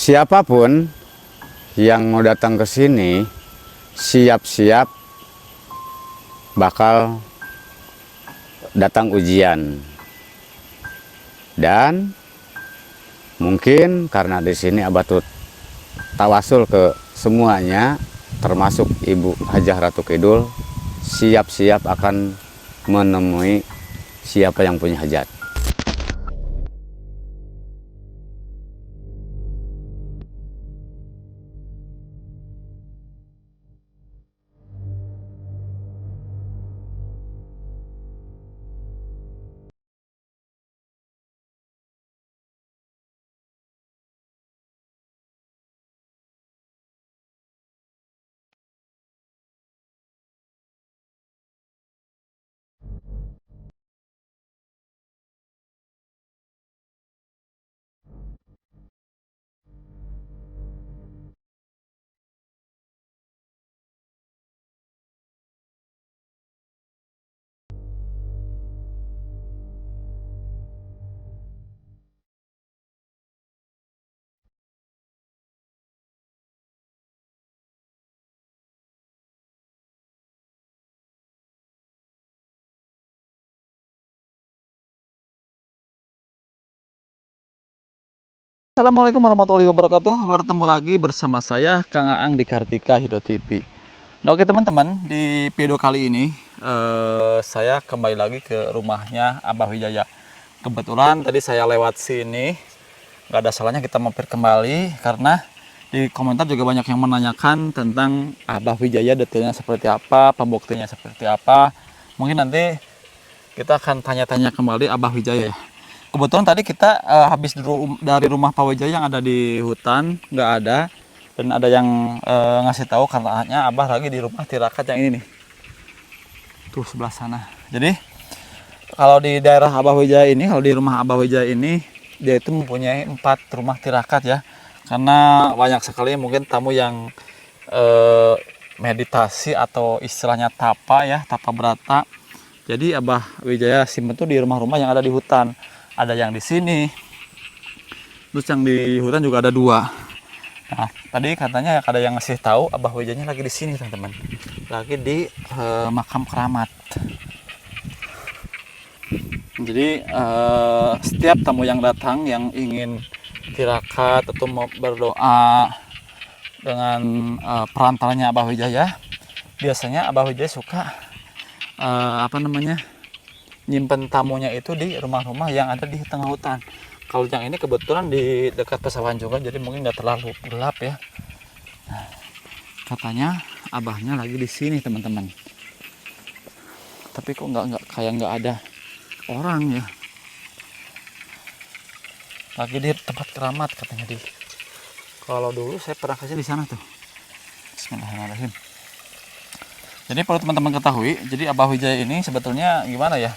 siapapun yang mau datang ke sini siap-siap bakal datang ujian. Dan mungkin karena di sini Abah tuh tawasul ke semuanya, termasuk Ibu Hajah Ratu Kidul, siap-siap akan menemui siapa yang punya hajat. Assalamualaikum warahmatullahi wabarakatuh. Bertemu lagi bersama saya Kang Aang di Kartika Hidro TV. Nah, oke teman-teman, di video kali ini saya kembali lagi ke rumahnya Abah Wijaya. Kebetulan tadi saya lewat sini, nggak ada salahnya kita mampir kembali karena di komentar juga banyak yang menanyakan tentang Abah Wijaya, detailnya seperti apa, pembuktiannya seperti apa. Mungkin nanti kita akan tanya-tanya kembali Abah Wijaya. Kebetulan tadi kita habis dari rumah Pak Wijaya yang ada di hutan, nggak ada. Dan ada yang ngasih tahu katanya Abah lagi di rumah tirakat yang ini nih. Tuh sebelah sana. Jadi kalau di daerah Abah Wijaya ini, kalau di rumah Abah Wijaya ini, dia itu mempunyai 4 rumah tirakat ya. Karena banyak sekali mungkin tamu yang meditasi atau istilahnya tapa ya, tapa berata. Jadi Abah Wijaya simpen tuh di rumah-rumah yang ada di hutan. Ada yang di sini, terus yang di hutan juga ada 2. Nah, tadi katanya ada yang ngasih tahu Abah Wijaya lagi di sini teman-teman, lagi di makam keramat. Jadi setiap tamu yang datang yang ingin tirakat atau mau berdoa dengan perantaranya Abah Wijaya, biasanya Abah Wijaya suka nyimpen tamunya itu di rumah-rumah yang ada di tengah hutan. Kalau yang ini kebetulan di dekat pesawahan juga, jadi mungkin nggak terlalu gelap ya. Nah, katanya abahnya lagi di sini teman-teman. Tapi kok nggak ada orang ya. Lagi di tempat keramat katanya di. Kalau dulu saya pernah kasih di sana tuh. Bismillahirrahmanirrahim. Jadi perlu teman-teman ketahui, jadi Abah Wijaya ini sebetulnya gimana ya?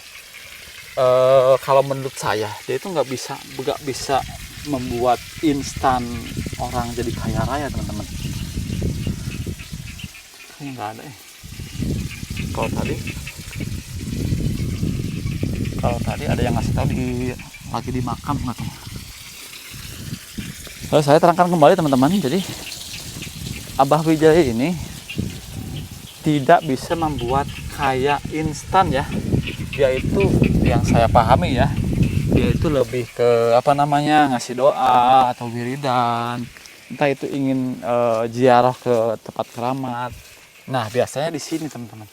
Kalau menurut saya dia itu nggak bisa membuat instan orang jadi kaya raya teman-teman. Ini nggak ada ya. Kalau tadi ada yang ngasih tahu lagi di makam katanya. Lalu saya terangkan kembali teman-teman, jadi Abah Wijaya ini tidak bisa membuat kaya instan ya. Dia itu yang saya pahami ya, dia itu lebih ke ngasih doa atau wiridan, entah itu ingin ziarah ke tempat keramat. Nah biasanya di sini teman-teman,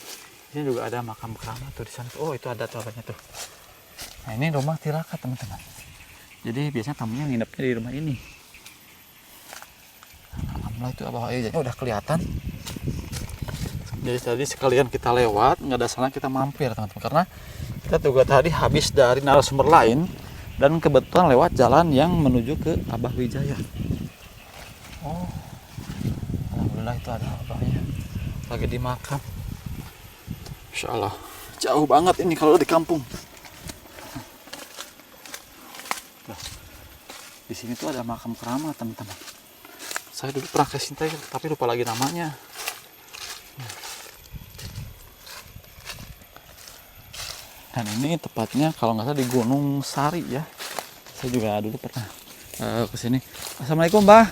ini juga ada makam keramat tuh di sana. Oh itu ada tuh. Nah ini rumah tirakat teman-teman, jadi biasanya tamunya nginepnya di rumah ini. Alhamdulillah itu Abah Wijaya udah kelihatan. Jadi tadi sekalian kita lewat, nggak ada salah kita mampir teman-teman, karena kita juga tadi habis dari narasumber lain dan kebetulan lewat jalan yang menuju ke Abah Wijaya. Oh, alhamdulillah itu ada abahnya lagi di makam. Insya Allah jauh banget ini kalau di kampung. Di sini tuh ada makam keramat teman-teman. Saya dulu pernah kesintai tapi lupa lagi namanya. Dan ini tepatnya kalau nggak salah di Gunung Sari ya. Saya juga dulu pernah kesini. Assalamualaikum Mbah.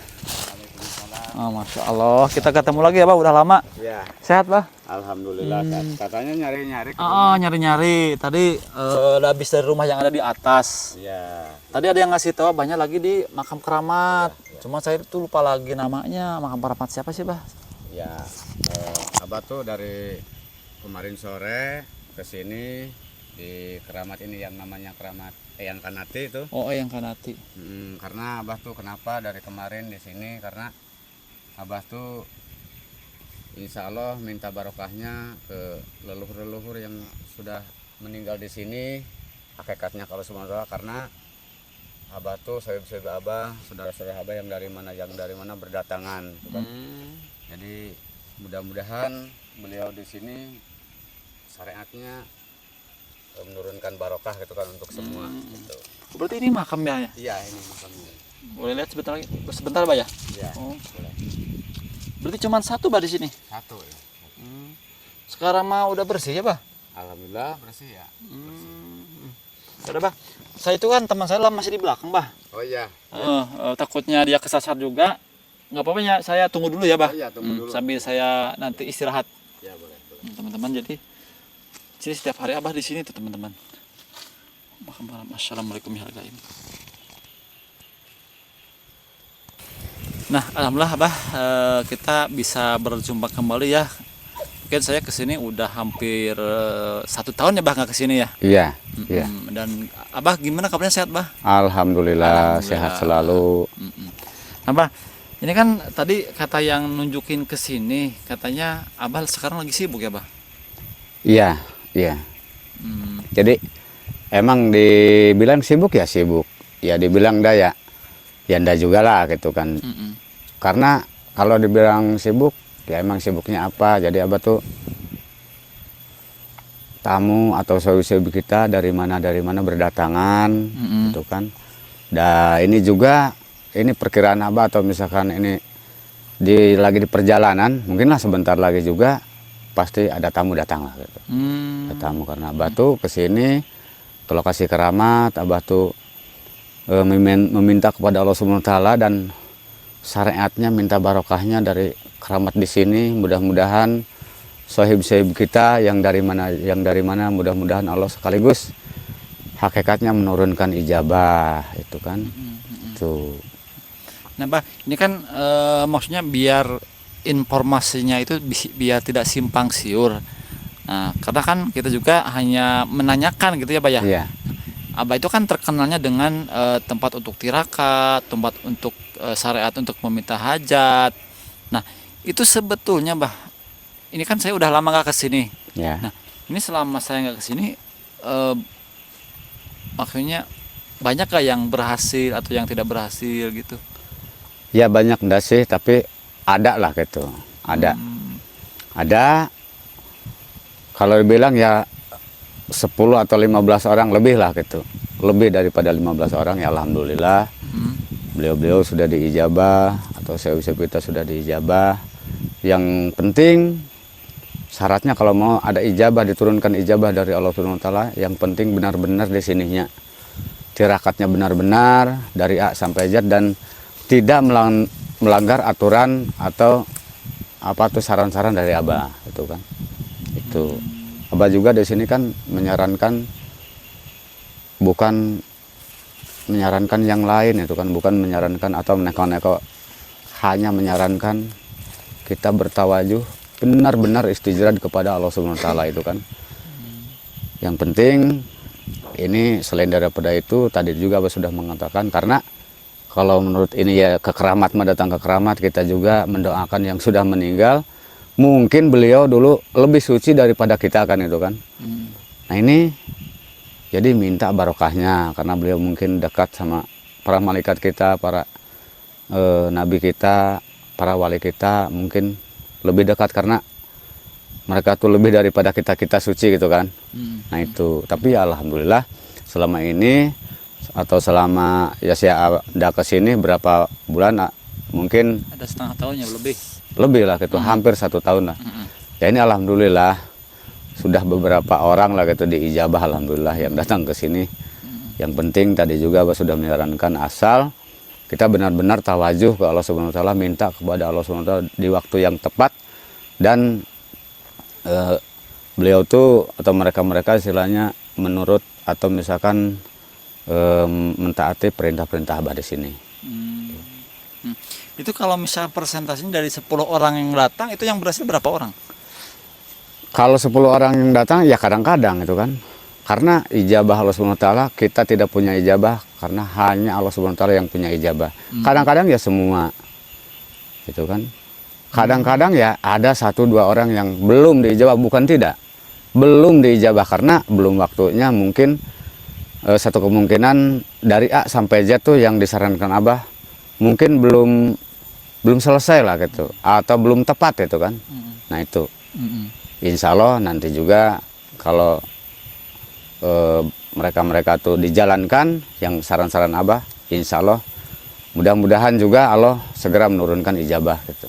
Oh, Masya Allah, kita ketemu lagi ya Bah, udah lama. Ya, Sehat Bah? alhamdulillah. Katanya nyari-nyari. Nyari-nyari. Tadi udah habis dari rumah yang ada di atas. Ya. Tadi ada yang ngasih tahu banyak lagi di makam keramat. Cuma saya itu lupa lagi namanya. Makam keramat siapa sih Bah? Ya, Abah tuh dari kemarin sore ke sini di keramat ini yang namanya keramat yang Kanati itu. Oh, yang Kanati. Karena Abah tuh kenapa dari kemarin di sini karena Abah tuh insya Allah minta barokahnya ke leluhur-leluhur yang sudah meninggal di sini. Hakikatnya kalau semuanya karena Abah tuh saudara Abah, saudara-saudara Abah yang dari mana berdatangan. Gitu kan. Jadi mudah-mudahan beliau di sini syariatnya menurunkan barokah gitu kan untuk semua. Gitu. Berarti ini makamnya ya? Iya ini makamnya. Boleh lihat sebentar Bah ya? Iya. Oh. Boleh. Berarti cuma satu Bah di sini? Satu ya. Sekarang mah udah bersih ya Bah? Alhamdulillah bersih ya. Udah Bah. Saya itu kan teman saya lah masih di belakang Bah. Oh iya. Takutnya dia kesasar juga. Nggak apa-apa ya, saya tunggu dulu ya Bah. Oh iya, tunggu dulu. Sambil saya nanti istirahat. Ya boleh. Teman-teman, jadi sini setiap hari Abah di sini tuh teman-teman. Assalamualaikum ya harga ini. Nah, alhamdulillah Abah, kita bisa berjumpa kembali ya. Mungkin saya kesini udah hampir 1 tahun ya Bah nggak kesini ya. Iya. Iya. Dan Abah gimana kabarnya, sehat Bah? Alhamdulillah sehat selalu. Nah Bah, ini kan tadi kata yang nunjukin ke sini, katanya Abah sekarang lagi sibuk ya Bah? Iya, iya. Jadi emang dibilang sibuk ya sibuk. Ya dibilang daya. Ya ndak juga lah gitu kan. Karena kalau dibilang sibuk, ya emang sibuknya apa? Jadi Abah tuh tamu atau saudara kita dari mana berdatangan, gitu kan. Dan ini juga ini perkiraan Abah atau misalkan ini lagi di perjalanan, mungkinlah sebentar lagi juga pasti ada tamu datang lah gitu. Ada tamu karena Abah tuh kesini ke lokasi keramat, Abah tuh meminta kepada Allah Subhanahu wa taala dan syariatnya minta barokahnya dari keramat di sini. Mudah-mudahan sahib-sahib kita yang dari mana mudah-mudahan Allah sekaligus hakikatnya menurunkan ijabah itu kan. Itu. Nah Bah, ini kan maksudnya biar informasinya itu biar tidak simpang siur. Nah, karena kan kita juga hanya menanyakan gitu ya Bah ya. Iya. Abah itu kan terkenalnya dengan tempat untuk tirakat, tempat untuk syariat untuk meminta hajat. Nah, itu sebetulnya Bah, ini kan saya udah lama gak kesini. Ya. Nah, ini selama saya gak kesini, maksudnya banyak gak yang berhasil atau yang tidak berhasil gitu? Ya banyak enggak sih, tapi ada lah gitu. Ada. Ada. Kalau dibilang ya 10 atau 15 orang lebih lah gitu. Lebih daripada 15 orang ya alhamdulillah. Beliau-beliau sudah diijabah atau saya kita sudah diijabah. Yang penting syaratnya kalau mau ada ijabah, diturunkan ijabah dari Allah Subhanahu wa taala, yang penting benar-benar di sininya. Tirakatnya benar-benar dari A sampai Z dan tidak melanggar aturan atau apa tuh saran-saran dari Abah itu kan. Itu. Abah juga di sini kan menyarankan bukan menyarankan yang lain itu kan, bukan menyarankan atau meneko-neko, hanya menyarankan kita bertawajuh benar-benar istijrad kepada Allah Subhanahu wa taala itu kan. Yang penting ini selain daripada itu tadi juga Abah sudah mengatakan, karena kalau menurut ini ya ke keramat mah datang ke keramat, kita juga mendoakan yang sudah meninggal. Mungkin beliau dulu lebih suci daripada kita kan itu kan. Nah ini jadi minta barokahnya karena beliau mungkin dekat sama para malaikat kita, para nabi kita, para wali kita, mungkin lebih dekat karena mereka tuh lebih daripada kita suci gitu kan. Nah itu, tapi ya alhamdulillah selama ini atau selama ya saya ada kesini berapa bulan, mungkin ada setengah tahun ya lebih lah gitu, hampir 1 tahun lah. Ya ini alhamdulillah sudah beberapa orang lah gitu diijabah alhamdulillah yang datang ke sini. Yang penting tadi juga Abah sudah menyarankan asal kita benar-benar tawajuh ke Allah Subhanahu wa taala, minta kepada Allah Subhanahu wa taala di waktu yang tepat, dan beliau tuh atau mereka istilahnya menurut atau misalkan mentaati perintah-perintah Abah di sini. Itu kalau misalnya persentasenya dari 10 orang yang datang, itu yang berhasil berapa orang? Kalau 10 orang yang datang ya kadang-kadang itu kan, karena ijabah Allah Subhanahu wa taala, kita tidak punya ijabah karena hanya Allah Subhanahu wa taala yang punya ijabah. Kadang-kadang ya semua gitu kan. Kadang-kadang ya ada 1-2 orang yang belum diijabah, bukan tidak, belum diijabah karena belum waktunya. Mungkin satu kemungkinan dari A sampai Z tuh yang disarankan Abah mungkin belum selesai lah gitu, atau belum tepat itu kan. Nah itu insya Allah nanti juga kalau mereka tuh dijalankan yang saran-saran Abah, insya Allah mudah-mudahan juga Allah segera menurunkan ijabah gitu.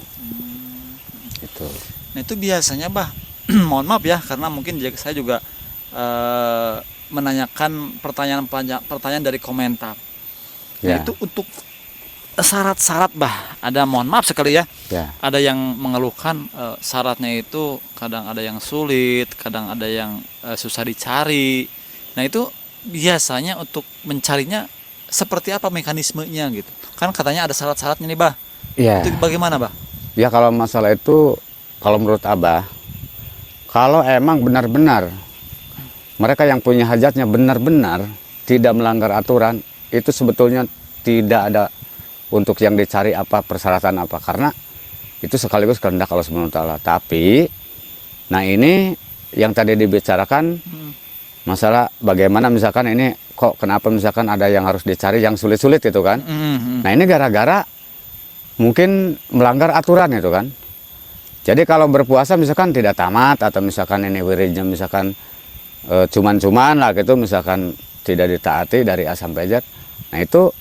Itu. Nah itu biasanya Bah, mohon maaf ya karena mungkin saya juga menanyakan pertanyaan dari komentar. Nah, Ya. itu untuk syarat-syarat Bah, ada mohon maaf sekali ya. Ya. Ada yang mengeluhkan syaratnya itu kadang ada yang sulit, kadang ada yang susah dicari. Nah itu biasanya untuk mencarinya seperti apa mekanismenya gitu? Kan katanya ada syarat-syaratnya nih Bah. Ya. Itu bagaimana Bah? Ya kalau masalah itu, kalau menurut Abah, kalau emang benar-benar mereka yang punya hajatnya benar-benar tidak melanggar aturan, itu sebetulnya tidak ada untuk yang dicari apa persyaratan apa, karena itu sekaligus kehendak Allah Subhanahu wa taala. Tapi nah ini yang tadi dibicarakan masalah bagaimana misalkan ini kok kenapa misalkan ada yang harus dicari yang sulit-sulit itu kan. Nah ini gara-gara mungkin melanggar aturan itu kan. Jadi kalau berpuasa misalkan tidak tamat, atau misalkan ini wiridnya misalkan cuman-cuman lah gitu, misalkan tidak ditaati dari A sampai Z. Nah itu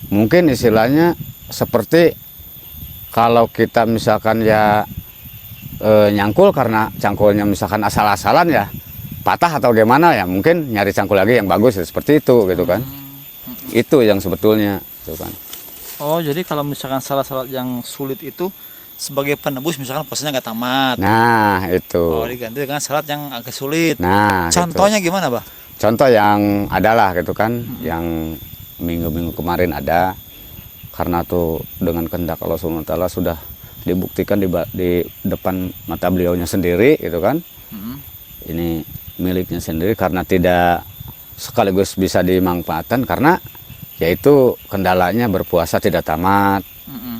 mungkin istilahnya seperti kalau kita misalkan ya nyangkul karena cangkulnya misalkan asal-asalan ya patah atau gimana ya, mungkin nyari cangkul lagi yang bagus ya, seperti itu gitu kan. Itu yang sebetulnya gitu kan. Oh jadi kalau misalkan syarat-syarat yang sulit itu sebagai penebus, misalkan puasanya nggak tamat. Nah itu. Oh diganti dengan syarat yang agak sulit. Nah Contohnya gitu. gimana Bah? Contoh yang adalah gitu kan, yang minggu-minggu kemarin ada, karena tuh dengan kehendak Allah Subhanahu wa taala sudah dibuktikan di depan mata beliaunya sendiri gitu kan. Ini miliknya sendiri karena tidak sekaligus bisa dimanfaatkan, karena yaitu kendalanya berpuasa tidak tamat,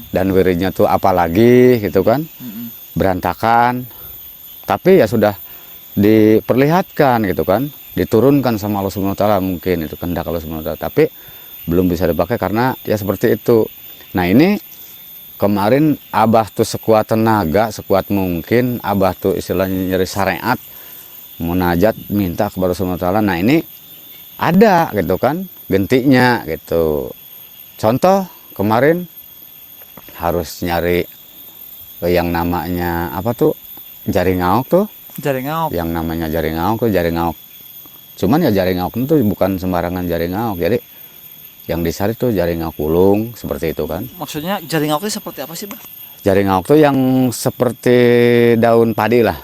dan wiridnya tuh apalagi gitu kan, berantakan. Tapi ya sudah diperlihatkan gitu kan, diturunkan sama Allah Subhanahu wa taala, mungkin itu kehendak Allah Subhanahu wa taala, tapi belum bisa dipakai karena ya seperti itu. Nah ini kemarin Abah tuh sekuat tenaga, sekuat mungkin Abah tuh istilahnya nyari syariat, munajat minta kepada Allah Subhanahu wa taala. Nah ini ada gitu kan gentinya gitu. Contoh kemarin harus nyari yang namanya apa tuh, jari ngaok tuh. Jari ngaok. Yang namanya jari ngaok tuh, jari ngaok. Cuman ya jari ngaok itu bukan sembarangan jari ngaok. Jadi yang dicari tuh jari ngaok ulung seperti itu kan. Maksudnya jari ngaok itu seperti apa sih Bah? Jari ngaok tuh yang seperti daun padi lah,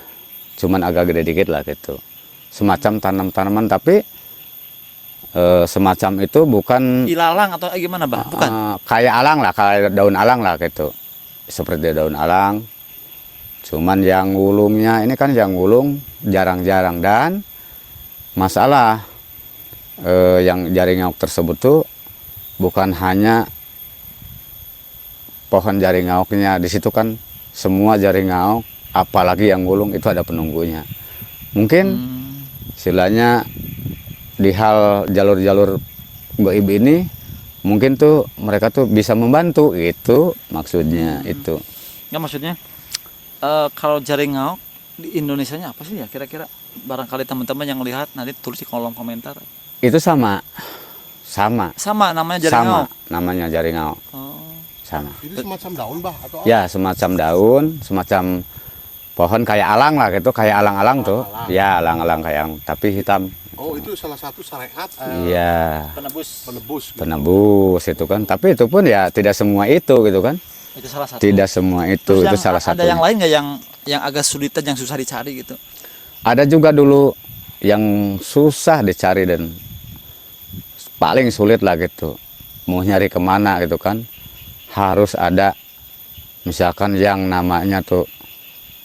cuman agak gede dikit lah gitu. Semacam tanam-tanaman, tapi semacam itu bukan Ilalang atau gimana Bah? Bukan. Kayak alang lah, kayak daun alang lah gitu. Seperti daun alang. Cuman yang ulungnya ini kan yang ulung jarang-jarang, dan masalah yang jari ngaok tersebut tuh bukan hanya pohon jari ngaoknya, di situ kan semua jari ngaok, apalagi yang ulung itu ada penunggunya. Mungkin istilahnya di hal jalur-jalur goib ini mungkin tuh mereka tuh bisa membantu, itu maksudnya. Itu Nggak, maksudnya kalau jari ngaok di Indonesianya apa sih ya kira-kira? Barangkali teman-teman yang lihat nanti tulis di kolom komentar. itu sama Namanya jari ngaok. namanya jari ngaok. Oh. Sama Itu semacam daun Bah atau apa? ya, semacam daun, semacam pohon kayak alang lah gitu, kayak alang-alang tuh. Ya alang-alang kayak, tapi hitam. Oh, itu salah satu syariat Iya, Penebus. penebus. Gitu. penebus itu kan. Tapi itu pun ya tidak semua itu gitu kan. Itu salah satu. Tidak semua itu, Terus itu yang salah ada satunya. yang lain nggak yang agak sulitan, yang susah dicari gitu? Ada juga dulu yang susah dicari dan paling sulit lah gitu. Mau nyari kemana gitu kan. Harus ada misalkan yang namanya tuh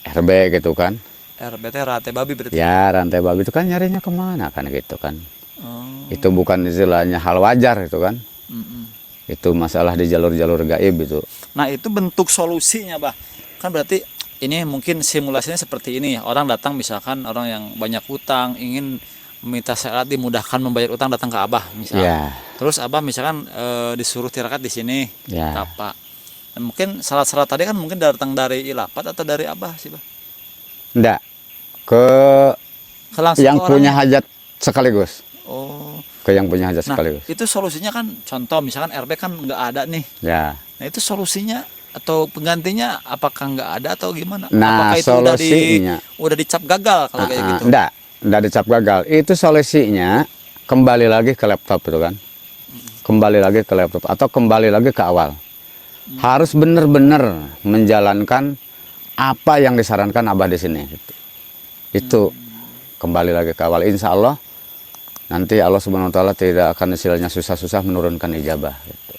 RB gitu kan. RBT rate babi berarti. Ya rantai babi itu kan nyarinya kemana kan gitu kan. Oh. Itu bukan istilahnya hal wajar itu kan. Mm-mm. Itu masalah di jalur-jalur gaib itu. Nah itu bentuk solusinya, Bah. Kan berarti ini mungkin simulasinya seperti ini. Orang datang misalkan orang yang banyak utang ingin meminta syarat dimudahkan membayar utang, datang ke Abah misalnya. Ya, Terus Abah misalkan disuruh tirakat di sini, ya. Tapak. Dan mungkin syarat-syarat tadi kan mungkin datang dari Ilapat atau dari Abah sih, Bah. Enggak. Ke Langsung yang ke punya orangnya. hajat sekaligus. Oh. Ke yang punya hajat Nah, sekaligus. itu solusinya kan contoh misalkan RB kan nggak ada nih. Ya. Nah, itu solusinya atau penggantinya apakah nggak ada atau gimana? Nah, Apakah itu solusinya udah dicap gagal kalau kayak gitu? Enggak dicap gagal. Itu solusinya kembali lagi ke laptop itu kan. Kembali lagi ke laptop atau kembali lagi ke awal. Harus benar-benar menjalankan apa yang disarankan Abah di sini gitu. Itu kembali lagi ke awal. Insya Allah nanti Allah Subhanahu Wa Taala tidak akan istilahnya susah-susah menurunkan ijabah gitu.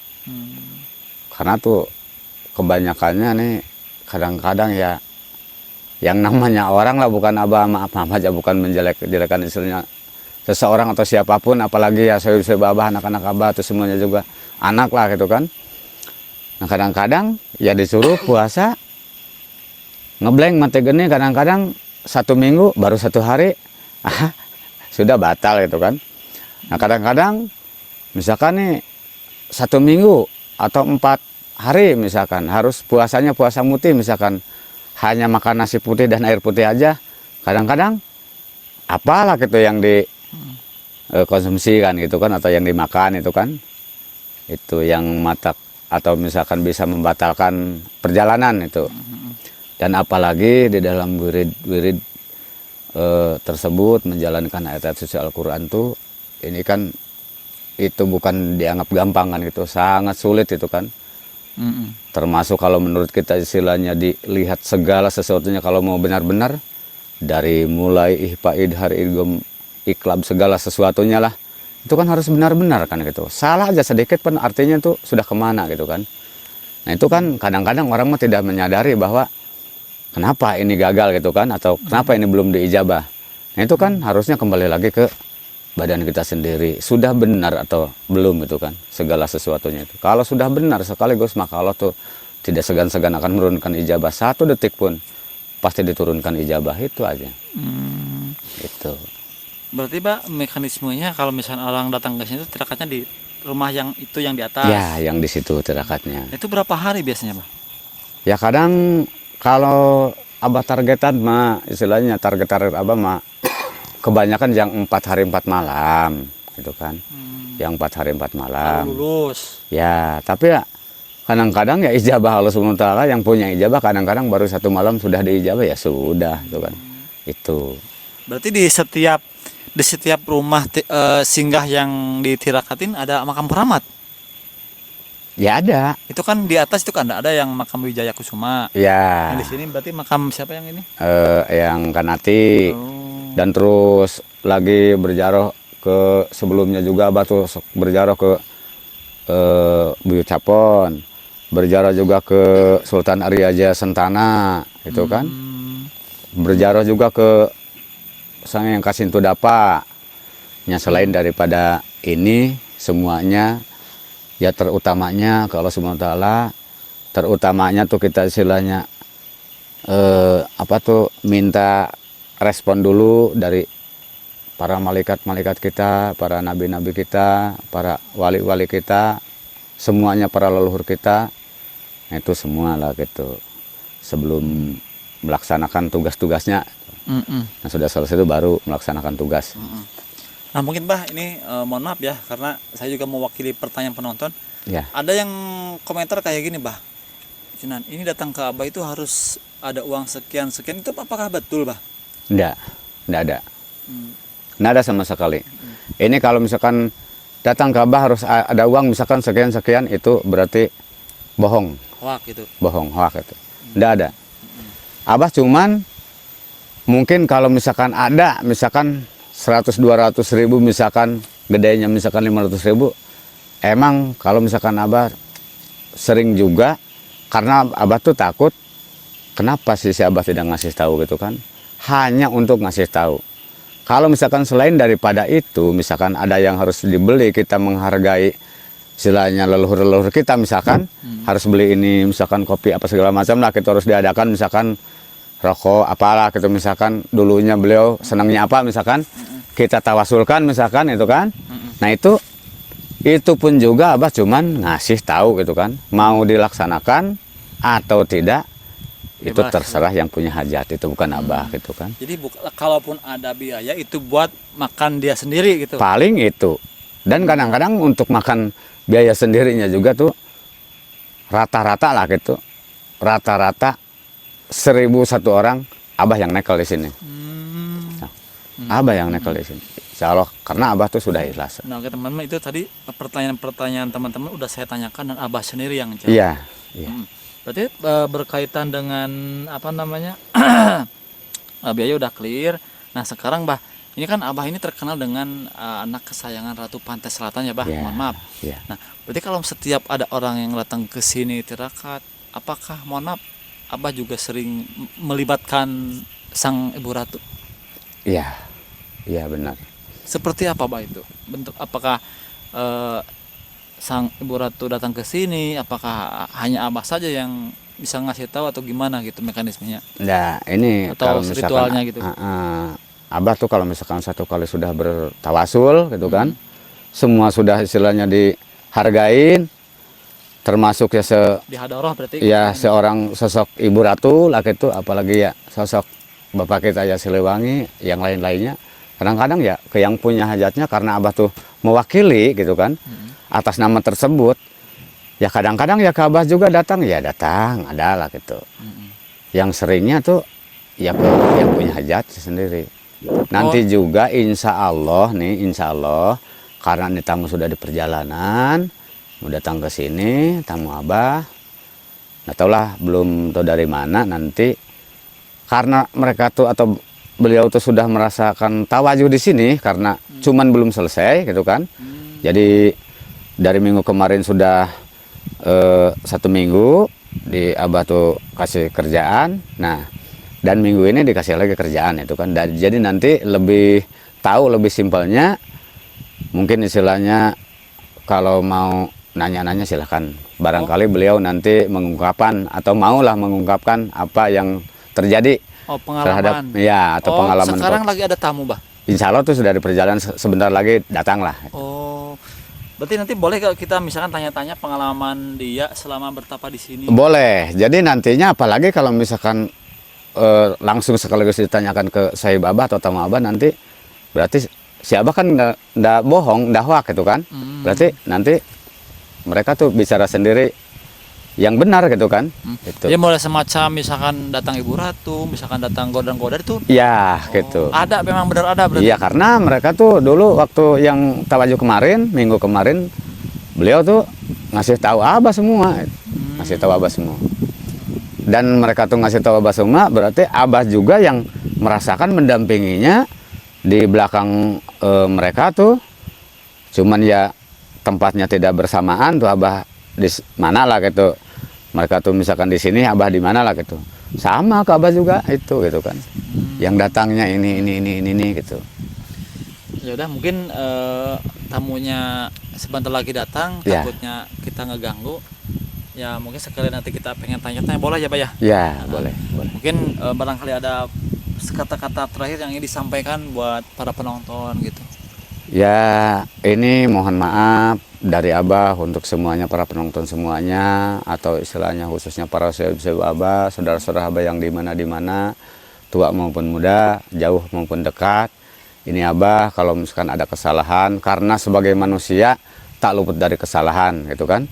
Karena tuh kebanyakannya nih kadang-kadang ya yang namanya orang lah, bukan Abah maaf aja, bukan menjelek-jelekan istilahnya seseorang atau siapapun, apalagi ya saya Abah, anak-anak Abah itu semuanya juga anak lah gitu kan. Nah kadang-kadang ya disuruh puasa ngeblank mati geni, kadang-kadang 1 minggu baru 1 hari sudah batal gitu kan. Nah kadang-kadang misalkan nih 1 minggu atau 4 hari misalkan harus puasanya puasa mutih, misalkan hanya makan nasi putih dan air putih aja, kadang-kadang apalah gitu yang dikonsumsi kan gitu kan, atau yang dimakan itu kan, itu yang matak atau misalkan bisa membatalkan perjalanan itu. Dan apalagi di dalam wirid tersebut menjalankan ayat-ayat suci Al-Quran tuh, ini kan itu bukan dianggap gampang kan gitu, sangat sulit itu kan. Termasuk kalau menurut kita istilahnya dilihat segala sesuatunya, kalau mau benar-benar dari mulai ihfa, idhar, idgham, iqlab, segala sesuatunya lah, itu kan harus benar-benar kan gitu. Salah aja sedikit pun artinya tuh sudah kemana gitu kan. Nah itu kan kadang-kadang orang mah tidak menyadari bahwa kenapa ini gagal gitu kan, atau kenapa ini belum diijabah. Nah itu kan harusnya kembali lagi ke badan kita sendiri, sudah benar atau belum itu kan, segala sesuatunya itu. Kalau sudah benar sekaligus, maka Allah tuh tidak segan-segan akan menurunkan ijabah. 1 detik pun pasti diturunkan ijabah, itu aja. Gitu. Berarti Pak, mekanismenya kalau misalnya orang datang ke sini itu tirakatnya di rumah yang itu yang di atas. Ya, yang di situ tirakatnya. Itu berapa hari biasanya, Pak? Ya kadang kalau Abah targetan mah, istilahnya target Abah mah kebanyakan yang 4 hari 4 malam gitu kan. Yang 4 hari 4 malam. Lulus. Ya, tapi ya kadang-kadang ya ijabah Allah Subhanahu Wa Taala, yang punya ijabah kadang-kadang baru 1 malam sudah diijabah, ya sudah gitu kan. Itu. Berarti di setiap rumah singgah yang ditirakatin ada makam keramat. Ya ada. Itu kan di atas itu kan ada yang makam Wijaya Kusuma. Ya. Yang di sini berarti makam siapa yang ini? Yang Kanati. Oh. Dan terus lagi berjaroh ke sebelumnya juga Abah tuh berjaroh ke Buyut Capon, berjaroh juga ke Sultan Aryaja Sentana itu kan, berjaroh juga ke Sang Yang Kasintu Dapa. Ya, selain daripada ini semuanya ya terutamanya kalau Subhanahu Wa Taala, terutamanya tuh kita istilahnya minta respon dulu dari para malaikat-malaikat kita, para nabi-nabi kita, para wali-wali kita, semuanya para leluhur kita. Nah, itu semua lah gitu. Sebelum melaksanakan tugas-tugasnya. Nah, sudah selesai itu baru melaksanakan tugas. Nah mungkin Bah ini mohon maaf ya, karena saya juga mewakili pertanyaan penonton. Ya. Ada yang komentar kayak gini, Bah. Cuman ini datang ke Abah itu harus ada uang sekian-sekian, itu apakah betul, Bah? Enggak ada. nggak ada sama sekali. Ini kalau misalkan datang ke Abah harus ada uang misalkan sekian-sekian, itu berarti bohong. Hoak gitu. Bohong, hoak itu. Nggak ada. Abah cuman mungkin kalau misalkan ada, misalkan 100-200 ribu, misalkan gedenya misalkan 500 ribu, emang kalau misalkan Abah sering juga, karena Abah tuh takut, kenapa sih si Abah tidak ngasih tahu gitu kan? Hanya untuk ngasih tahu. Kalau misalkan selain daripada itu, misalkan ada yang harus dibeli, kita menghargai istilahnya leluhur-leluhur kita, misalkan harus beli ini, misalkan kopi apa segala macam lah, kita harus diadakan, misalkan rokok apalah gitu, misalkan dulunya beliau senangnya apa, misalkan kita tawasulkan, misalkan itu kan. Nah itu pun juga Abah cuman ngasih tahu gitu kan, mau dilaksanakan atau tidak itu Bebas. terserah yang punya hajat, itu bukan Abah gitu kan. Jadi kalaupun ada biaya itu buat makan dia sendiri gitu. Paling itu. Dan kadang-kadang untuk makan biaya sendirinya juga tuh rata-rata lah gitu, rata-rata 1.000 satu orang Abah yang nekel di sini. Nah, Abah yang nekel di sini. Insya Allah, karena Abah tuh sudah ikhlas. Nah, oke teman-teman, itu tadi pertanyaan-pertanyaan teman-teman udah saya tanyakan dan Abah sendiri yang jawab. Iya, iya. Berarti berkaitan dengan apa namanya biaya udah clear. Nah sekarang Bah, ini kan Abah ini terkenal dengan anak kesayangan Ratu Pantai Selatan ya Bah. Iya, Mohon maaf. iya. Nah berarti kalau setiap ada orang yang datang ke sini tirakat, apakah mohon maaf Abah juga sering melibatkan sang Ibu Ratu? Iya, iya benar. Seperti apa Bah itu? Bentuk apakah sang Ibu Ratu datang ke sini, apakah hanya Abah saja yang bisa ngasih tahu atau gimana gitu mekanismenya? Nah, ini Atau kalau misalkan ritualnya gitu? Abah tuh kalau misalkan satu kali sudah bertawasul gitu kan, semua sudah istilahnya dihargain, termasuk ya Di Hadoroh berarti? ya seorang sosok Ibu Ratu lah gitu, apalagi ya sosok Bapak kita ya Siliwangi, yang lain-lainnya. Kadang-kadang ya ke yang punya hajatnya, karena Abah tuh mewakili gitu kan, atas nama tersebut, ya kadang-kadang ya ke Abah juga datang, ya datang, adalah gitu. Yang seringnya tuh ya ke yang punya hajat sendiri. Nanti juga insya Allah nih, insya Allah, karena ini tamu sudah di perjalanan, mau datang ke sini, tamu Abah, nggak tahu lah, belum tahu dari mana nanti, karena mereka tuh atau beliau tuh sudah merasakan tawajuh di sini, karena cuman belum selesai gitu kan. Jadi dari minggu kemarin sudah 1 minggu di Abah tuh kasih kerjaan, nah dan minggu ini dikasih lagi kerjaan itu kan. Dan jadi nanti lebih tahu, lebih simpelnya, mungkin istilahnya kalau mau nanya-nanya silahkan. Barangkali beliau nanti mengungkapkan atau maulah mengungkapkan apa yang terjadi terhadap ya atau pengalaman. Sekarang lagi ada tamu Bah? Insya Allah tuh sudah di perjalanan, sebentar lagi datang lah. Oh, berarti nanti boleh kalau kita misalkan tanya-tanya pengalaman dia selama bertapa di sini? Boleh. Jadi nantinya apalagi kalau misalkan langsung sekaligus ditanyakan ke Sahib Abah atau tamu Abah, nanti berarti si Abah kan nggak bohong, nggak hoak gitu kan. Berarti nanti mereka tuh bicara sendiri yang benar gitu kan. Gitu. Dia mulai semacam misalkan datang Ibu Ratu, misalkan datang Godang-Godar itu. Ya gitu. Ada, memang benar ada berarti. Iya, karena mereka tuh dulu waktu yang tawajuh kemarin, minggu kemarin, beliau tuh ngasih tahu Abah semua. Ngasih tahu Abah semua. Dan mereka tuh ngasih tahu Abah semua, berarti Abah juga yang merasakan mendampinginya di belakang mereka tuh. Cuman ya tempatnya tidak bersamaan tuh, Abah di mana lah gitu. Mereka tuh misalkan di sini, Abah di mana lah gitu. Sama ke Abah juga itu gitu kan. Yang datangnya ini gitu. Ya udah, mungkin tamunya sebentar lagi datang, Ya. takutnya kita ngeganggu. Ya mungkin sekalian nanti kita pengen tanya-tanya, boleh ya Pak ya? Ya, boleh. Mungkin barangkali ada kata-kata terakhir yang ingin disampaikan buat para penonton gitu. Ya, ini mohon maaf dari Abah untuk semuanya, para penonton semuanya, atau istilahnya khususnya para sahib-sahib Abah, saudara-saudara Abah yang di mana, tua maupun muda, jauh maupun dekat. Ini Abah kalau misalkan ada kesalahan, karena sebagai manusia tak luput dari kesalahan gitu kan.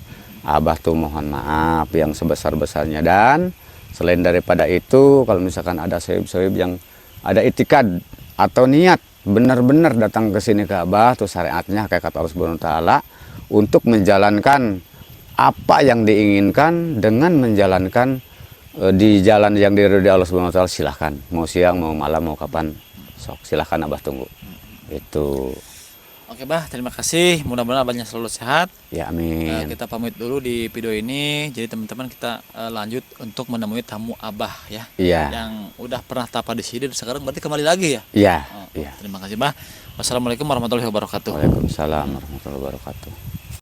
Abah tuh mohon maaf yang sebesar-besarnya. Dan selain daripada itu, kalau misalkan ada sahib-sahib yang ada itikad atau niat benar-benar datang ke sini ke Abah tuh syariatnya hakikat Allah Subhanahu wa taala untuk menjalankan apa yang diinginkan dengan menjalankan di jalan yang diridhoi Allah Subhanahu wa taala. Silahkan mau siang mau malam mau kapan sok silahkan Abah tunggu itu. Oke Bah, terima kasih. Mudah-mudahan Abahnya selalu sehat. Ya amin. Kita pamit dulu di video ini. Jadi teman-teman kita lanjut untuk menemui tamu Abah ya. Iya. Yang udah pernah tapa di sini dan sekarang berarti kembali lagi ya. Iya. Oh, Iya. terima kasih Bah. Wassalamualaikum warahmatullahi wabarakatuh. Waalaikumsalam warahmatullahi wabarakatuh.